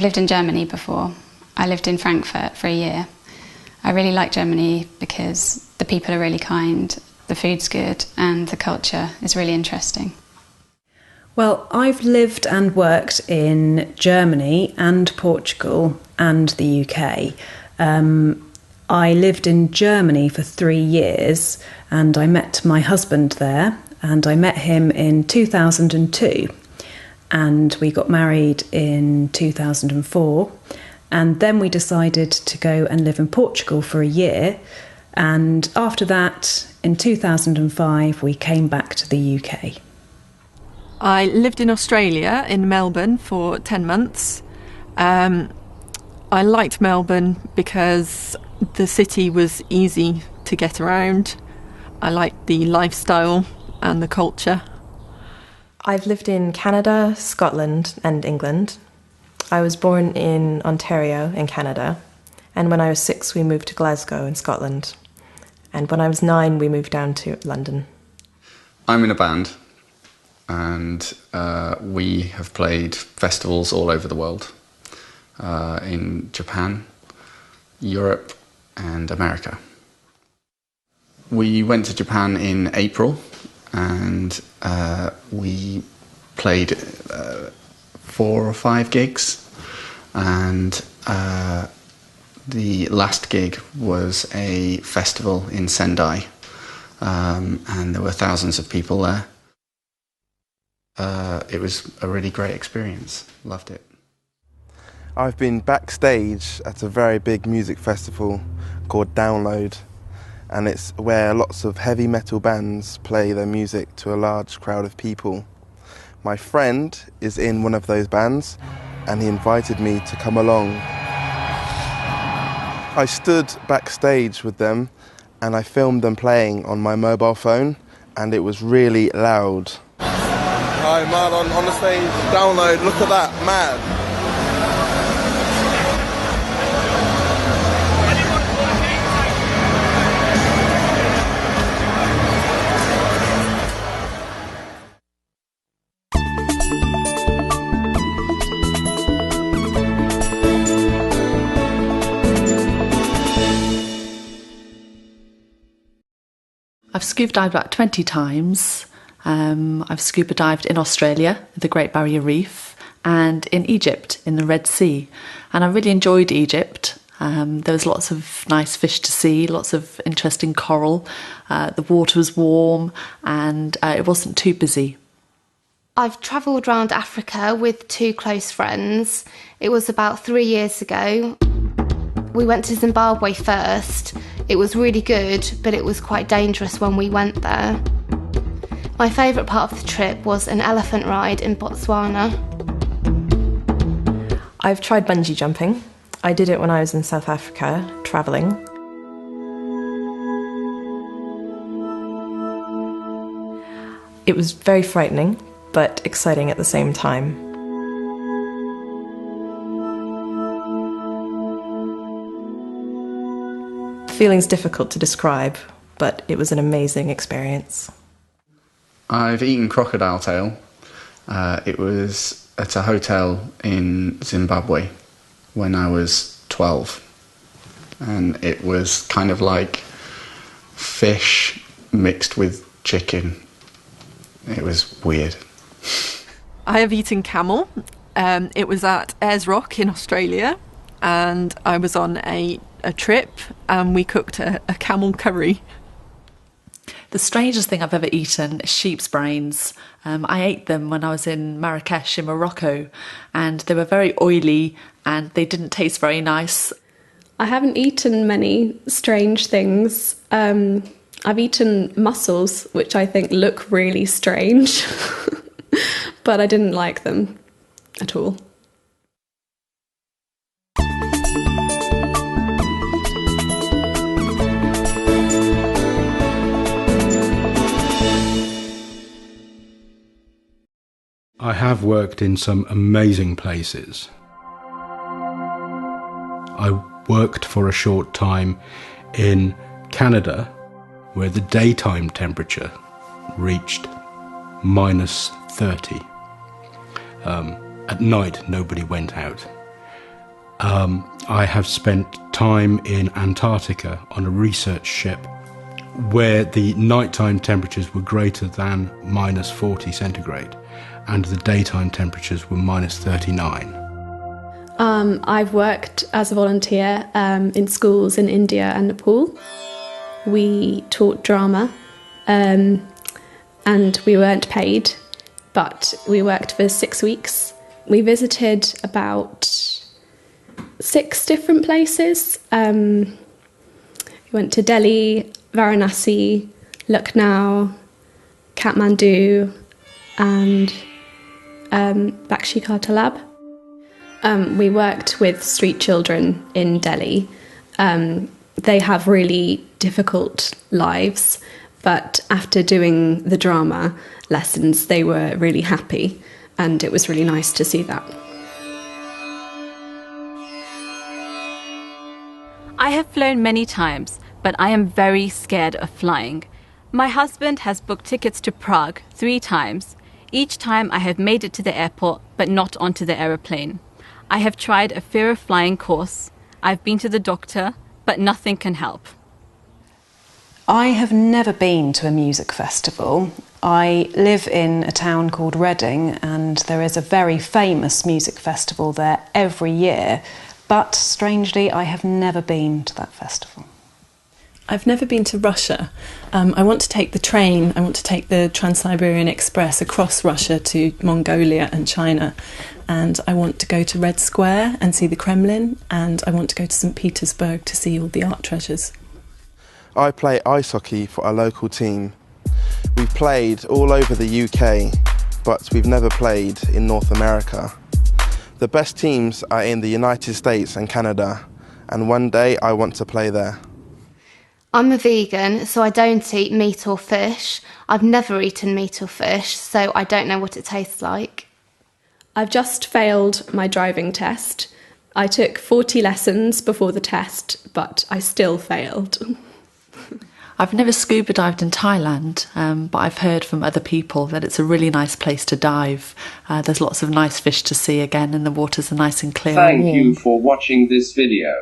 lived in Germany before. I lived in Frankfurt for a year. I really like Germany because the people are really kind, the food's good, and the culture is really interesting. Well, I've lived and worked in Germany and Portugal and the UK. I lived in Germany for 3 years and I met my husband there, and I met him in 2002, and we got married in 2004, and then we decided to go and live in Portugal for a year, and after that, in 2005, we came back to the UK. I lived in Australia, in Melbourne, for 10 months. I liked Melbourne because the city was easy to get around. I liked the lifestyle and the culture. I've lived in Canada, Scotland and England. I was born in Ontario in Canada, and when I was 6 we moved to Glasgow in Scotland, and when I was 9 we moved down to London. I'm in a band, and we have played festivals all over the world, in Japan, Europe and America. We went to Japan in April, and we played 4 or 5 gigs, and the last gig was a festival in Sendai, and there were thousands of people there. It was a really great experience, loved it. I've been backstage at a very big music festival called Download, and it's where lots of heavy metal bands play their music to a large crowd of people. My friend is in one of those bands, and he invited me to come along. I stood backstage with them, and I filmed them playing on my mobile phone, and it was really loud. Hi man, on the stage, Download, look at that, mad. I've scuba dived about 20 times. I've scuba dived in Australia, the Great Barrier Reef, and in Egypt, in the Red Sea. And I really enjoyed Egypt. There was lots of nice fish to see, lots of interesting coral. The water was warm, and it wasn't too busy. I've travelled around Africa with 2 close friends. It was about 3 years ago. We went to Zimbabwe first. It was really good, but it was quite dangerous when we went there. My favourite part of the trip was an elephant ride in Botswana. I've tried bungee jumping. I did it when I was in South Africa, travelling. It was very frightening, but exciting at the same time. The feeling's difficult to describe, but it was an amazing experience. I've eaten crocodile tail. It was at a hotel in Zimbabwe when I was 12. And it was kind of like fish mixed with chicken. It was weird. I have eaten camel. It was at Ayers Rock in Australia, and I was on a trip, and we cooked a camel curry. The strangest thing I've ever eaten is sheep's brains. I ate them when I was in Marrakesh in Morocco, and they were very oily and they didn't taste very nice. I haven't eaten many strange things. I've eaten mussels, which I think look really strange, but I didn't like them at all. I have worked in some amazing places. I worked for a short time in Canada, where the daytime temperature reached -30. At night, nobody went out. I have spent time in Antarctica on a research ship where the nighttime temperatures were greater than -40 centigrade and the daytime temperatures were -39. I've worked as a volunteer in schools in India and Nepal. We taught drama and we weren't paid, but we worked for 6 weeks. We visited about 6 different places. We went to Delhi, Varanasi, Lucknow, Kathmandu and Bakshi-Ka Talab. We worked with street children in Delhi. They have really difficult lives, but after doing the drama lessons, they were really happy, and it was really nice to see that. I have flown many times, but I am very scared of flying. My husband has booked tickets to Prague 3 times. Each time I have made it to the airport, but not onto the aeroplane. I have tried a fear of flying course. I've been to the doctor, but nothing can help. I have never been to a music festival. I live in a town called Reading, and there is a very famous music festival there every year, but strangely I have never been to that festival. I've never been to Russia. I want to take the train, I want to take the Trans-Siberian Express across Russia to Mongolia and China, and I want to go to Red Square and see the Kremlin, and I want to go to St. Petersburg to see all the art treasures. I play ice hockey for our local team. We've played all over the UK, but we've never played in North America. The best teams are in the United States and Canada, and one day I want to play there. I'm a vegan, so I don't eat meat or fish. I've never eaten meat or fish, so I don't know what it tastes like. I've just failed my driving test. I took 40 lessons before the test, but I still failed. I've never scuba dived in Thailand, but I've heard from other people that it's a really nice place to dive. There's lots of nice fish to see again, and the waters are nice and clear and warm. Thank you for watching this video.